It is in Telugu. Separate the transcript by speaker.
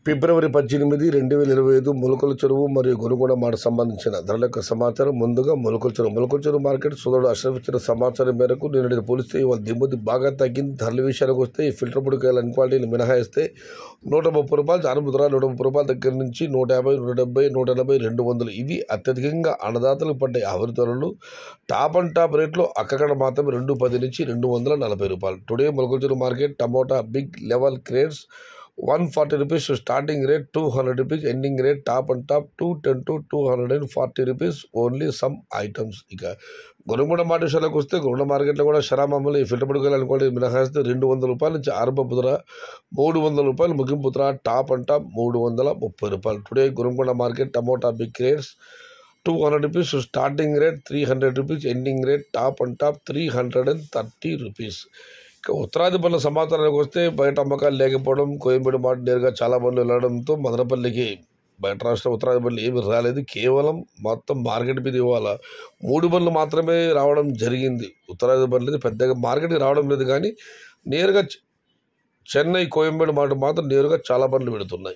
Speaker 1: ఫిబ్రవరి 18, 2025 మొలకల చెరువు మరియు గొనుగొండ మాట సంబంధించిన ధరల యొక్క సమాచారం. ముందుగా మొలకల చెరువు మార్కెట్ సోదరుడు అష్రఫ్ ఇచ్చిన సమాచారం మేరకు నిన్నటి పోలిస్తే ఇవాళ దిగుమతి బాగా తగ్గింది. ధరల విషయానికి వస్తే ఈ ఫిల్టర్ పొడికాయల అన్క్వాలిటీలు మినహాయిస్తే 130 రూపాయలు, జానపదురా 130 రూపాయల దగ్గర నుంచి 150, 170, 180, 200 ఇవి అత్యధికంగా అన్నదాతలకు పడ్డాయి. ఆవిరి ధరలు టాప్ అండ్ టాప్ రేట్లో అక్కడ మాత్రం 210 నుంచి 240 రూపాయలు. Today Molakala Cheruvu market tomato big level crates 140 rupees starting rate, 200 rupees ending rate, top and top 210 to 240 rupees only some items. ఇక గొనుగొండ మాట విషయాలకు వస్తే గొనుగొండ మార్కెట్లో కూడా షరామామూలు ఈ ఫిల్టర్ పొడికాయలు అనుకోండి మినహాయిస్తే 200 రూపాయల నుంచి ఆరంభపు ధర 300 రూపాయలు, ముగింపు ధర టాప్ అండ్ టాప్ 330 రూపాయలు. Today Gonugonda market tomato bid rates 200 rupees starting rate, 300 rupees ending rate, top and top 330 rupees. ఉత్తరాది బండ్ల సమాచారానికి వస్తే బయట అమ్మకాలు లేకపోవడం, కోయంబేడు మాట నేరుగా చాలా బండ్లు వెళ్ళడంతో మదనపల్లికి బయట రాష్ట్ర ఉత్తరాది బండ్లు ఏమి రాలేదు. కేవలం మొత్తం మార్కెట్ మీద ఇవ్వాల 3 బండ్లు మాత్రమే రావడం జరిగింది. ఉత్తరాది బండ్లు పెద్దగా మార్కెట్కి రావడం లేదు, కానీ నేరుగా చెన్నై కోయంబేడు మాట మాత్రం నేరుగా చాలా బండ్లు పెడుతున్నాయి.